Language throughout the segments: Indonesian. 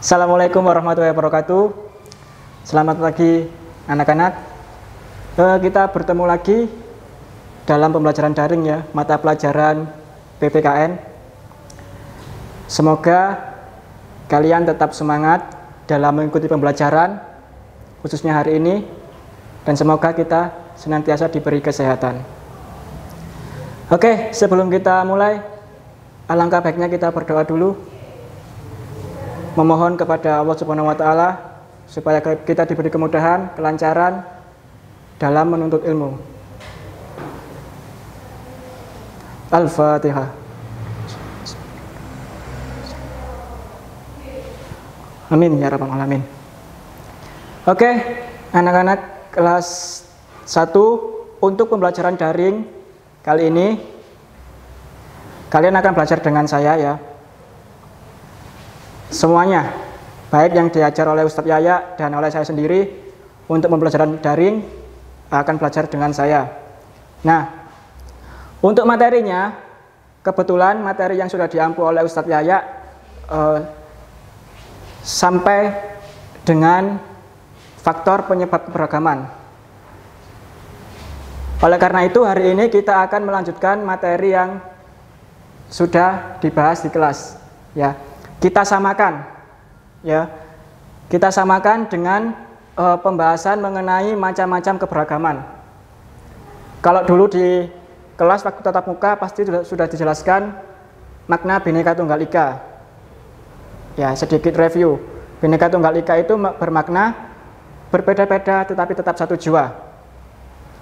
Assalamualaikum warahmatullahi wabarakatuh. Selamat pagi anak-anak. Kita bertemu lagi dalam pembelajaran daring ya, mata pelajaran PPKN. Semoga kalian tetap semangat dalam mengikuti pembelajaran, khususnya hari ini, dan semoga kita senantiasa diberi kesehatan. Oke, sebelum kita mulai, alangkah baiknya kita berdoa dulu. Memohon kepada Allah Subhanahu wa Ta'ala supaya kita diberi kemudahan, kelancaran dalam menuntut ilmu. Al-Fatihah. Amin ya rabbal alamin. Oke, anak-anak kelas 1 untuk pembelajaran daring kali ini kalian akan belajar dengan saya ya. Semuanya, baik yang diajar oleh Ustadz Yaya dan oleh saya sendiri untuk pembelajaran daring akan belajar dengan saya. Nah, untuk materinya, kebetulan materi yang sudah diampu oleh Ustadz Yaya sampai dengan faktor penyebab keberagaman. Oleh karena itu, hari ini kita akan melanjutkan materi yang sudah dibahas di kelas ya. Kita samakan ya. Kita samakan dengan pembahasan mengenai macam-macam keberagaman. Kalau dulu di kelas waktu tatap muka pasti sudah dijelaskan makna Bhinneka Tunggal Ika. Ya, sedikit review. Bhinneka Tunggal Ika itu bermakna berbeda-beda tetapi tetap satu jua.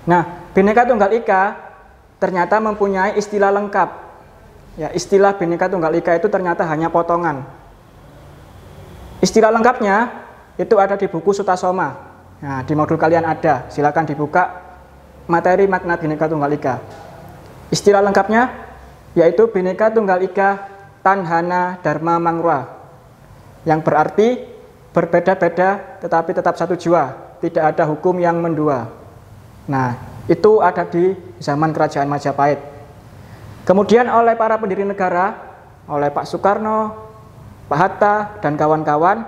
Nah, Bhinneka Tunggal Ika ternyata mempunyai istilah lengkap. Ya, istilah Bhinneka Tunggal Ika itu ternyata hanya potongan. Istilah lengkapnya itu ada di buku Sutasoma. Nah, di modul kalian ada, silakan dibuka materi makna Bhinneka Tunggal Ika. Istilah lengkapnya yaitu Bhinneka Tunggal Ika Tanhana Dharma Mangruwa, yang berarti berbeda-beda tetapi tetap satu jua, tidak ada hukum yang mendua. Nah, itu ada di zaman Kerajaan Majapahit. Kemudian oleh para pendiri negara, oleh Pak Soekarno, Pak Hatta, dan kawan-kawan,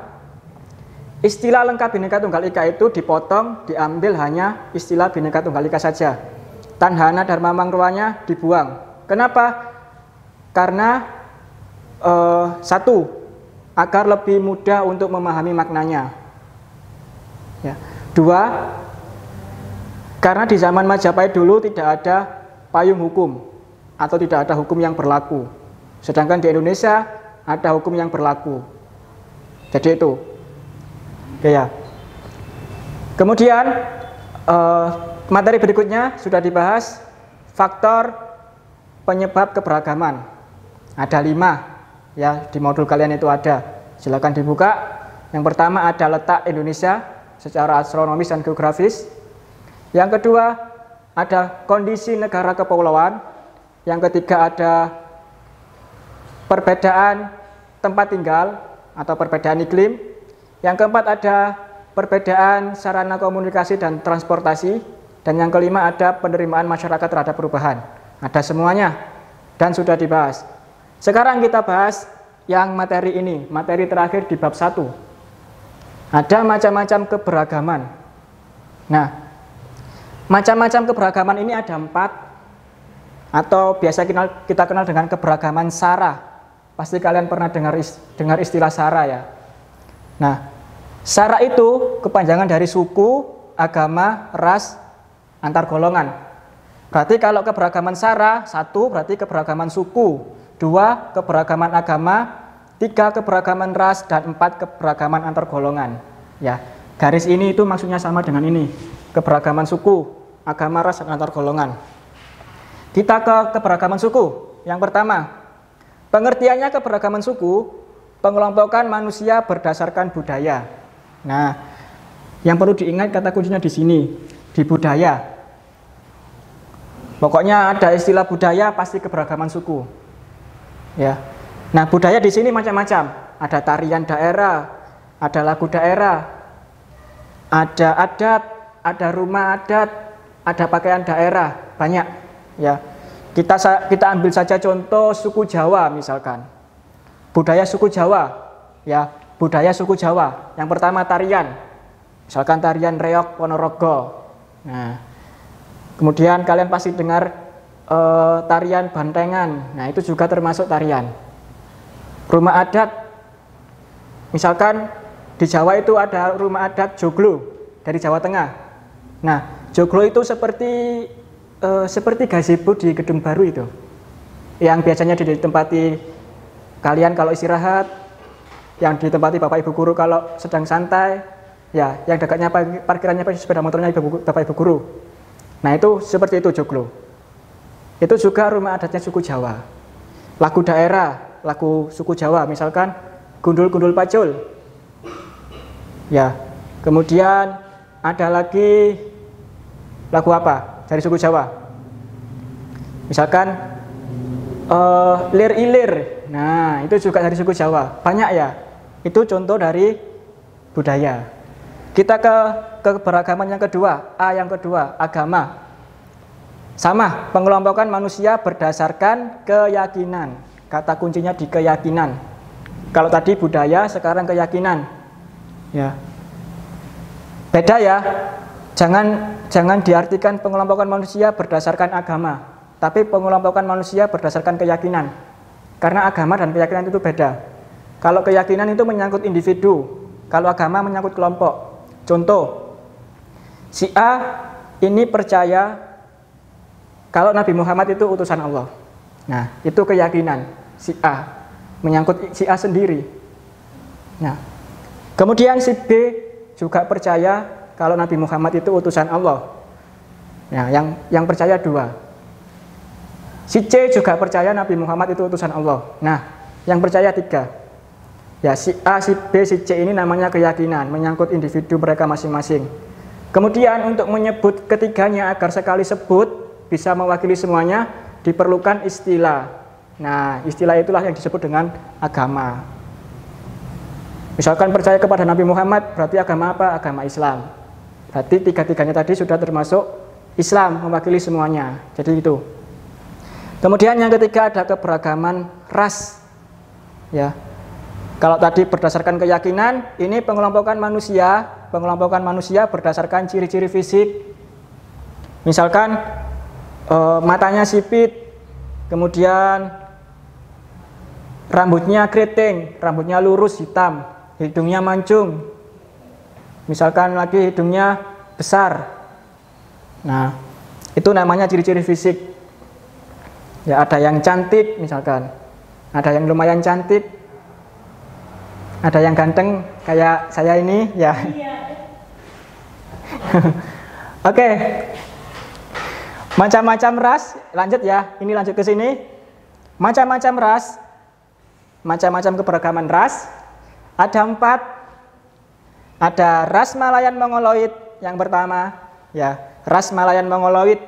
istilah lengkap Bhinneka Tunggal Ika itu dipotong, diambil hanya istilah Bhinneka Tunggal Ika saja. Tanhana Dharma Mangruwanya dibuang. Kenapa? Karena satu, agar lebih mudah untuk memahami maknanya. Ya. Dua, karena di zaman Majapahit dulu tidak ada payung hukum atau tidak ada hukum yang berlaku. Sedangkan di Indonesia ada hukum yang berlaku. Jadi itu. Oke ya. Kemudian materi berikutnya sudah dibahas faktor penyebab keberagaman. Ada 5 ya, di modul kalian itu ada. Silakan dibuka. Yang pertama ada letak Indonesia secara astronomis dan geografis. Yang kedua ada kondisi negara kepulauan. Yang ketiga ada perbedaan tempat tinggal atau perbedaan iklim. Yang keempat ada perbedaan sarana komunikasi dan transportasi. Dan yang kelima ada penerimaan masyarakat terhadap perubahan. Ada semuanya dan sudah dibahas. Sekarang kita bahas yang materi ini, materi terakhir di bab 1. Ada macam-macam keberagaman. Nah, macam-macam keberagaman ini ada 4, atau biasa kita kenal dengan keberagaman SARA. Pasti kalian pernah dengar istilah SARA ya. Nah, SARA itu kepanjangan dari suku, agama, ras, antar golongan. Berarti kalau keberagaman SARA, 1 berarti keberagaman suku, 2 keberagaman agama, 3 keberagaman ras, dan 4 keberagaman antar golongan. Ya, garis ini itu maksudnya sama dengan ini, keberagaman suku, agama, ras, dan antar golongan. Kita ke keberagaman suku. Yang pertama, pengertiannya keberagaman suku, pengelompokan manusia berdasarkan budaya. Nah, yang perlu diingat kata kuncinya di sini, di budaya. Pokoknya ada istilah budaya pasti keberagaman suku. Ya. Nah, budaya di sini macam-macam. Ada tarian daerah, ada lagu daerah, ada adat, ada rumah adat, ada pakaian daerah, banyak. Ya, kita ambil saja contoh suku Jawa misalkan. Budaya suku Jawa, ya budaya suku Jawa. Yang pertama tarian, misalkan tarian reog Ponorogo. Nah, kemudian kalian pasti dengar tarian bantengan. Nah, itu juga termasuk tarian. Rumah adat, misalkan di Jawa itu ada rumah adat joglo dari Jawa Tengah. Nah, joglo itu seperti gazebo di Gedung Baru itu, yang biasanya ditempati kalian kalau istirahat, yang ditempati bapak ibu guru kalau sedang santai, ya, yang dekatnya parkirannya sepeda motornya bapak ibu guru. Nah, itu seperti itu joglo. Itu juga rumah adatnya suku Jawa. Lagu daerah, lagu suku Jawa, misalkan Gundul-Gundul Pacul. Ya, kemudian ada lagi lagu apa dari suku Jawa? Misalkan Lir Ilir. Nah, itu juga dari suku Jawa. Banyak ya. Itu contoh dari budaya. Kita ke keberagaman yang kedua, yang kedua, agama. Sama, pengelompokan manusia berdasarkan keyakinan. Kata kuncinya di keyakinan. Kalau tadi budaya, sekarang keyakinan. Ya. Beda ya. Jangan diartikan pengelompokan manusia berdasarkan agama, tapi pengelompokan manusia berdasarkan keyakinan. Karena agama dan keyakinan itu beda. Kalau keyakinan itu menyangkut individu, kalau agama menyangkut kelompok. Contoh, si A ini percaya kalau Nabi Muhammad itu utusan Allah. Nah, itu keyakinan si A, menyangkut si A sendiri. Nah, kemudian si B juga percaya kalau Nabi Muhammad itu utusan Allah. Nah, yang percaya dua. Si C juga percaya Nabi Muhammad itu utusan Allah. Nah, yang percaya tiga. Ya, si A, si B, si C ini namanya keyakinan, menyangkut individu mereka masing-masing. Kemudian untuk menyebut ketiganya agar sekali sebut bisa mewakili semuanya, diperlukan istilah. Nah, istilah itulah yang disebut dengan agama. Misalkan percaya kepada Nabi Muhammad, berarti agama apa? Agama Islam. Berarti tiga-tiganya tadi sudah termasuk Islam, mewakili semuanya. Jadi itu. Kemudian yang ketiga ada keberagaman ras. Ya. Kalau tadi berdasarkan keyakinan, ini pengelompokan manusia berdasarkan ciri-ciri fisik. Misalkan matanya sipit, kemudian rambutnya keriting, rambutnya lurus hitam, hidungnya mancung. Misalkan lagi hidungnya besar. Nah, itu namanya ciri-ciri fisik. Ya, ada yang cantik misalkan. Ada yang lumayan cantik. Ada yang ganteng kayak saya ini, ya. Oke. Macam-macam ras, lanjut ya. Ini lanjut ke sini. Macam-macam ras. Macam-macam keberagaman ras. Ada 4. Ada ras Malayan Mongoloid yang pertama, ya, ras Malayan Mongoloid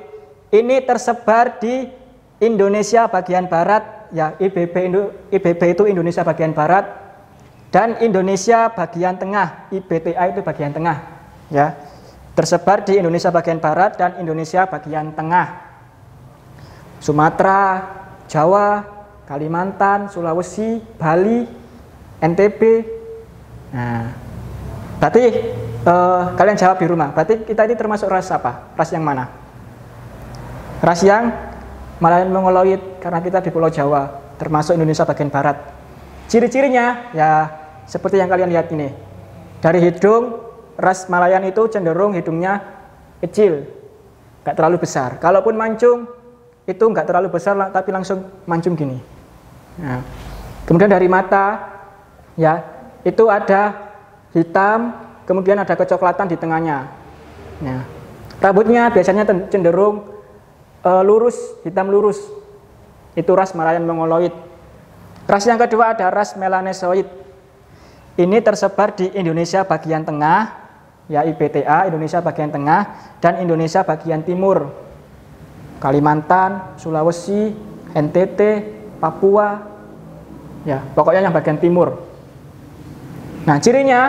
ini tersebar di Indonesia bagian barat, ya, IBB itu Indonesia bagian barat, dan Indonesia bagian tengah, IBTA itu bagian tengah, ya, tersebar di Indonesia bagian barat dan Indonesia bagian tengah, Sumatera, Jawa, Kalimantan, Sulawesi, Bali, NTB. Nah, berarti kalian jawab di rumah. Berarti kita ini termasuk ras apa? Ras yang mana? Ras yang Malayan Mongoloid, karena kita di Pulau Jawa, termasuk Indonesia bagian barat. Ciri-cirinya ya seperti yang kalian lihat ini. Dari hidung, ras Malayan itu cenderung hidungnya kecil, nggak terlalu besar. Kalaupun mancung, itu nggak terlalu besar, tapi langsung mancung gini. Nah, kemudian dari mata, ya, itu ada hitam, kemudian ada kecoklatan di tengahnya. Nah, rambutnya biasanya cenderung lurus, hitam lurus. Itu ras Malayan Mongoloid. Ras yang kedua ada ras Melanesoid. Ini tersebar di Indonesia bagian tengah, ya, IBTA, Indonesia bagian tengah, dan Indonesia bagian timur. Kalimantan, Sulawesi, NTT, Papua, ya, pokoknya yang bagian timur. Nah, cirinya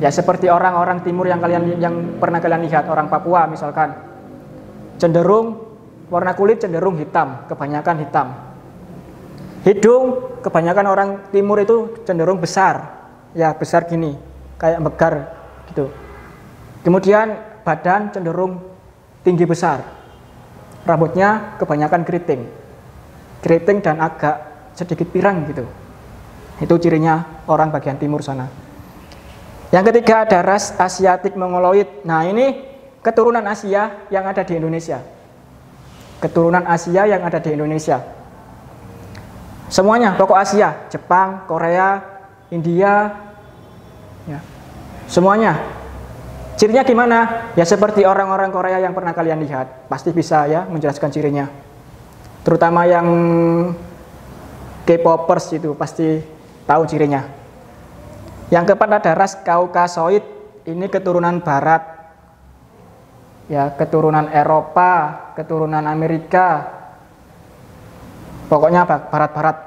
ya seperti orang-orang timur yang pernah kalian lihat, orang Papua misalkan. Cenderung warna kulit cenderung hitam, kebanyakan hitam. Hidung kebanyakan orang timur itu cenderung besar. ya besar gini, kayak megar gitu. Kemudian badan cenderung tinggi besar, rambutnya kebanyakan keriting dan agak sedikit pirang gitu. Itu cirinya orang bagian timur sana. Yang ketiga ada ras Asiatic Mongoloid. Nah ini keturunan Asia yang ada di Indonesia. Keturunan Asia yang ada di Indonesia. Semuanya pokok Asia, Jepang, Korea, India, ya, semuanya. Cirinya gimana? Ya seperti orang-orang Korea yang pernah kalian lihat, pasti bisa ya menjelaskan cirinya. Terutama yang K-popers itu pasti tahu cirinya. Yang keempat ada ras Kaukasoid. Ini keturunan Barat, ya keturunan Eropa, keturunan Amerika. Pokoknya barat-barat.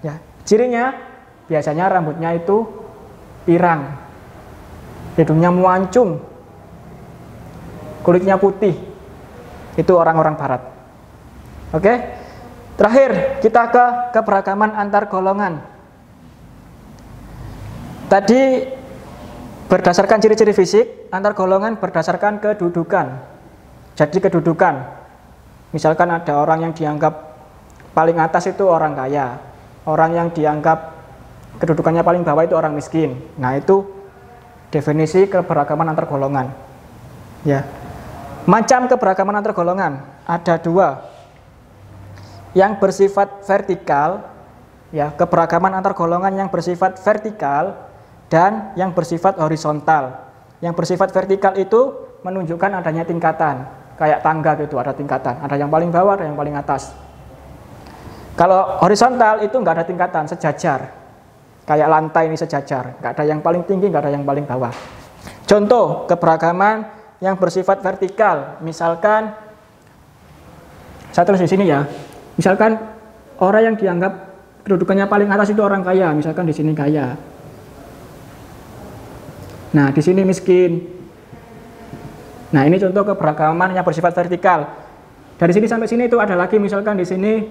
Ya, cirinya biasanya rambutnya itu pirang, hidungnya muancung, kulitnya putih. Itu orang-orang barat. Oke. Terakhir kita ke keberagaman antar golongan. Tadi berdasarkan ciri-ciri fisik, antar golongan berdasarkan kedudukan. Jadi kedudukan. Misalkan ada orang yang dianggap paling atas itu orang kaya, orang yang dianggap kedudukannya paling bawah itu orang miskin. Nah itu definisi keberagaman antar golongan. Ya, macam keberagaman antar golongan ada dua, yang bersifat vertikal, ya keberagaman antar golongan yang bersifat vertikal dan yang bersifat horizontal. Yang bersifat vertikal itu menunjukkan adanya tingkatan, kayak tangga gitu, ada tingkatan, ada yang paling bawah, ada yang paling atas. Kalau horizontal itu nggak ada tingkatan, sejajar. Kayak lantai ini sejajar, nggak ada yang paling tinggi, nggak ada yang paling bawah. Contoh keberagaman yang bersifat vertikal, misalkan saya tulis di sini ya. Misalkan orang yang dianggap kedudukannya paling atas itu orang kaya, misalkan di sini kaya. Nah, di sini miskin. Nah, ini contoh keberagaman yang bersifat vertikal. Dari sini sampai sini itu ada lagi, misalkan di sini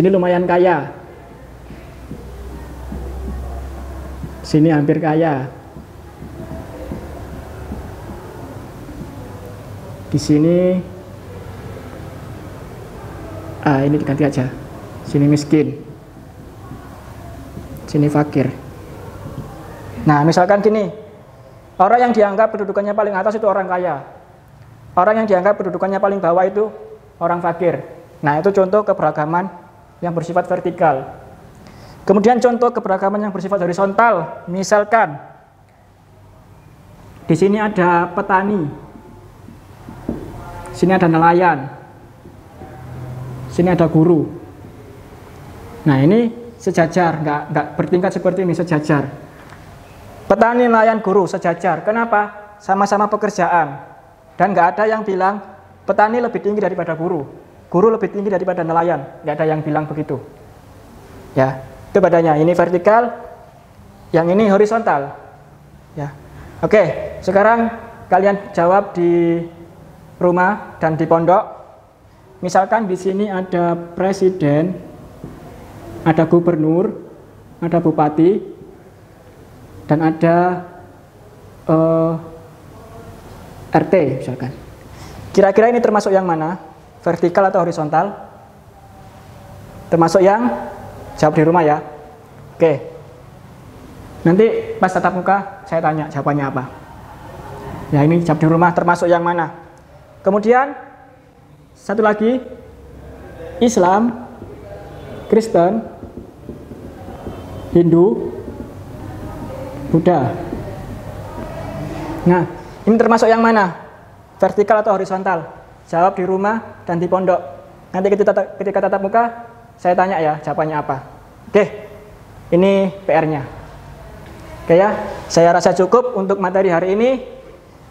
lumayan kaya, sini hampir kaya, di sini ini diganti aja, sini miskin, sini fakir. Nah misalkan gini, orang yang dianggap kedudukannya paling atas itu orang kaya, orang yang dianggap kedudukannya paling bawah itu orang fakir. Nah, itu contoh keberagaman yang bersifat vertikal. Kemudian contoh keberagaman yang bersifat horizontal. Misalkan di sini ada petani, sini ada nelayan, sini ada guru. Nah, ini sejajar, nggak bertingkat seperti ini, sejajar. Petani, nelayan, guru sejajar. Kenapa? Sama-sama pekerjaan. Dan nggak ada yang bilang petani lebih tinggi daripada guru. Guru lebih tinggi daripada nelayan, nggak ada yang bilang begitu. Ya, itu badannya. Ini vertikal, yang ini horizontal. Ya, oke. Sekarang kalian jawab di rumah dan di pondok. Misalkan di sini ada presiden, ada gubernur, ada bupati, dan ada RT misalkan. Kira-kira ini termasuk yang mana? Vertikal atau horizontal? Termasuk yang jawab di rumah ya. Oke. Nanti pas tatap muka saya tanya jawabannya apa. Ya ini jawab di rumah termasuk yang mana. Kemudian satu lagi, Islam, Kristen, Hindu, Buddha. Nah ini termasuk yang mana? Vertikal atau horizontal? Jawab di rumah dan di pondok. Nanti ketika tatap muka, saya tanya ya jawabannya apa. Oke, ini PR-nya. Oke ya, saya rasa cukup untuk materi hari ini.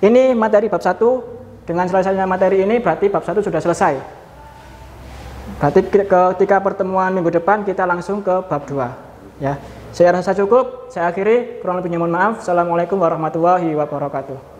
Ini materi bab 1. Dengan selesainya materi ini berarti bab 1 sudah selesai. Berarti ketika pertemuan minggu depan kita langsung ke bab 2. Ya, saya rasa cukup. Saya akhiri, kurang lebihnya mohon maaf. Assalamualaikum warahmatullahi wabarakatuh.